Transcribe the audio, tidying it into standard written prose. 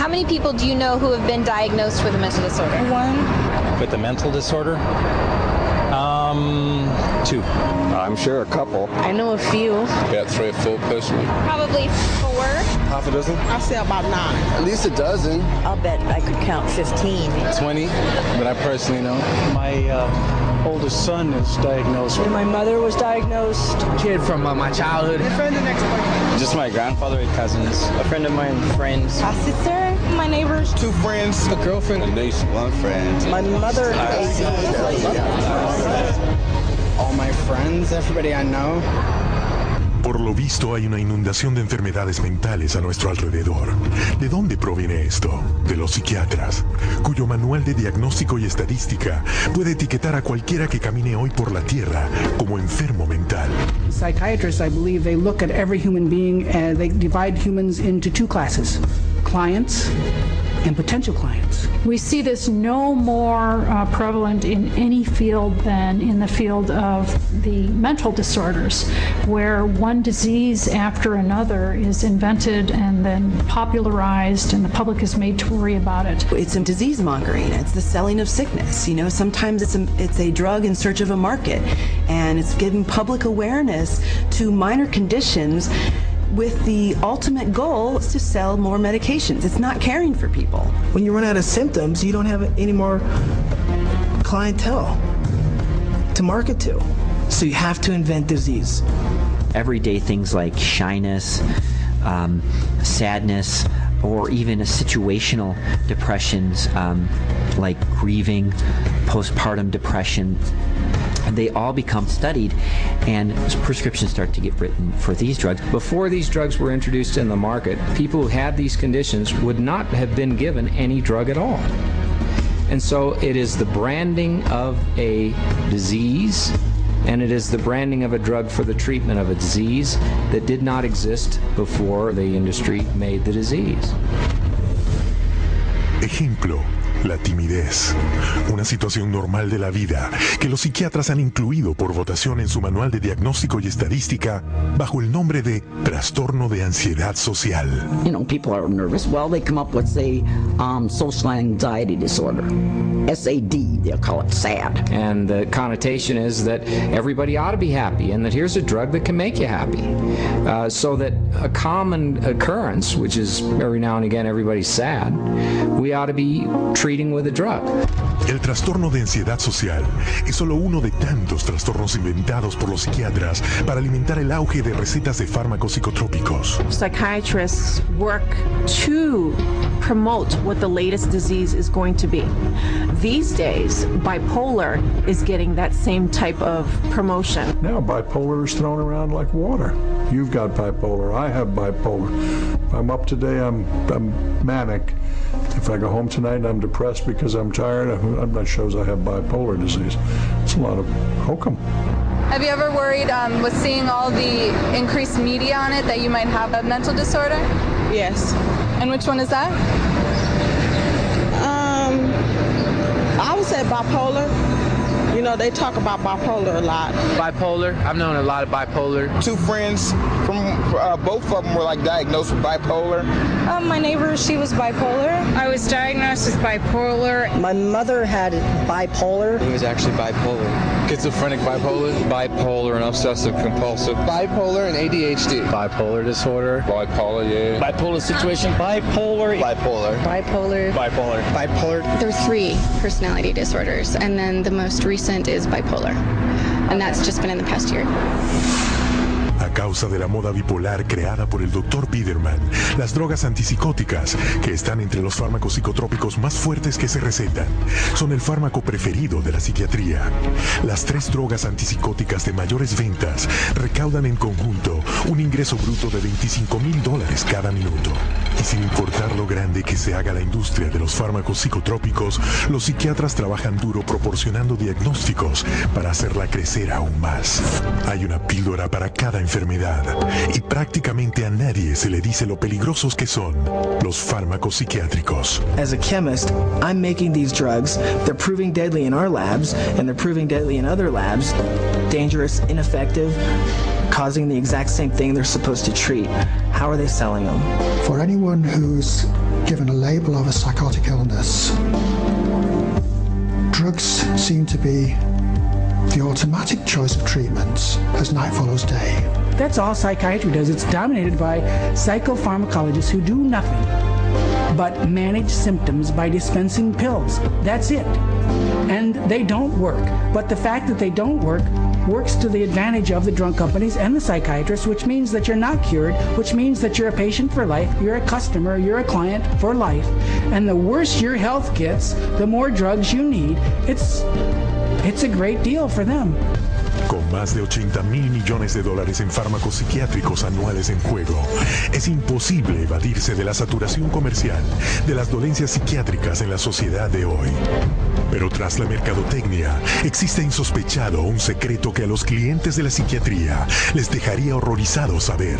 How many people do you know who have been diagnosed with a mental disorder? One. With a mental disorder? Two. I'm sure a couple. I know a few. About 3 or 4 personally. Probably 4. Half a dozen? I'll say about 9. At least a dozen. I'll bet I could count 15. 20, but I personally know. My oldest son is diagnosed with... My mother was diagnosed. Kid from my childhood. A friend, the next person. Just my grandfather and cousins. A friend of mine, friends. My sister, my neighbors. 2 friends, a girlfriend. A niece, 1 friend. My mother. All my friends, everybody I know. Por lo visto hay una inundación de enfermedades mentales a nuestro alrededor. ¿De dónde proviene esto? De los psiquiatras, cuyo manual de diagnóstico y estadística puede etiquetar a cualquiera que camine hoy por la tierra como enfermo mental. Psychiatrists, I believe, they look at every human being and they divide humans into 2 classes: clients and potential clients. We see this no more prevalent in any field than in the field of the mental disorders, where one disease after another is invented and then popularized and the public is made to worry about it. It's a disease mongering. It's the selling of sickness. You know, sometimes it's a drug in search of a market, and it's giving public awareness to minor conditions with the ultimate goal is to sell more medications. It's not caring for people. When you run out of symptoms, you don't have any more clientele to market to. So you have to invent disease. Everyday things like shyness, sadness, or even situational depressions like grieving, postpartum depression, they all become studied and prescriptions start to get written for these drugs. Before these drugs were introduced in the market, people who had these conditions would not have been given any drug at all. And so it is the branding of a disease, and it is the branding of a drug for the treatment of a disease that did not exist before the industry made the disease. Ejemplo, la timidez, una situación normal de la vida que los psiquiatras han incluido por votación en su manual de diagnóstico y estadística bajo el nombre de trastorno de ansiedad social. You know, people are nervous. Well, they come up with, say, social anxiety disorder. SAD, they'll call it SAD. And the connotation is that everybody ought to be happy and that here's a drug that can make you happy. So that a common occurrence, which is every now and again everybody's sad, we ought to be treating with a drug. El trastorno de ansiedad social es solo uno de tantos trastornos inventados por los psiquiatras para alimentar el auge de recetas de fármacos psicotrópicos. Psychiatrists work to promote what the latest disease is going to be. These days, bipolar is getting that same type of promotion. Now bipolar is thrown around like water. You've got bipolar, I have bipolar. If I'm up today, I'm manic. If I go home tonight and I'm depressed because I'm tired, that shows I have bipolar disease. It's a lot of hokum. Have you ever worried with seeing all the increased media on it that you might have a mental disorder? Yes. And which one is that? I would say bipolar. You know, they talk about bipolar a lot. Bipolar, I've known a lot of bipolar. 2 friends from both of them were like diagnosed with bipolar. My neighbor, she was bipolar. I was diagnosed with bipolar. My mother had bipolar. He was actually bipolar. Schizophrenic bipolar. Bipolar and obsessive compulsive. Bipolar and ADHD. Bipolar disorder. Bipolar, yeah. Bipolar situation. Bipolar. Bipolar. Bipolar. Bipolar. Bipolar. There are 3 personality disorders, and then the most recent is bipolar. And that's just been in the past year. A causa de la moda bipolar creada por el Dr. Biderman, las drogas antipsicóticas, que están entre los fármacos psicotrópicos más fuertes que se recetan, son el fármaco preferido de la psiquiatría. Las 3 drogas antipsicóticas de mayores ventas recaudan en conjunto un ingreso bruto de $25,000 cada minuto. Y sin importar lo grande que se haga la industria de los fármacos psicotrópicos, los psiquiatras trabajan duro proporcionando diagnósticos para hacerla crecer aún más. Hay una píldora para cada enfermedad. enfermedad. Y prácticamente a nadie se le dice lo peligrosos que son los fármacos psiquiátricos. As a chemist, I'm making these drugs. They're proving deadly in our labs, and they're proving deadly in other labs. Dangerous, ineffective, causing the exact same thing they're supposed to treat. How are they selling them? For anyone who's given a label of a psychotic illness, drugs seem to be the automatic choice of treatments as night follows day. That's all psychiatry does. It's dominated by psychopharmacologists who do nothing but manage symptoms by dispensing pills. That's it. And they don't work. But the fact that they don't work works to the advantage of the drug companies and the psychiatrists, which means that you're not cured, which means that you're a patient for life, you're a customer, you're a client for life. And the worse your health gets, the more drugs you need. It's a great deal for them. Con más de 80,000 millones de dólares en fármacos psiquiátricos anuales en juego, es imposible evadirse de la saturación comercial de las dolencias psiquiátricas en la sociedad de hoy. Pero tras la mercadotecnia, existe insospechado un secreto que a los clientes de la psiquiatría les dejaría horrorizados saber.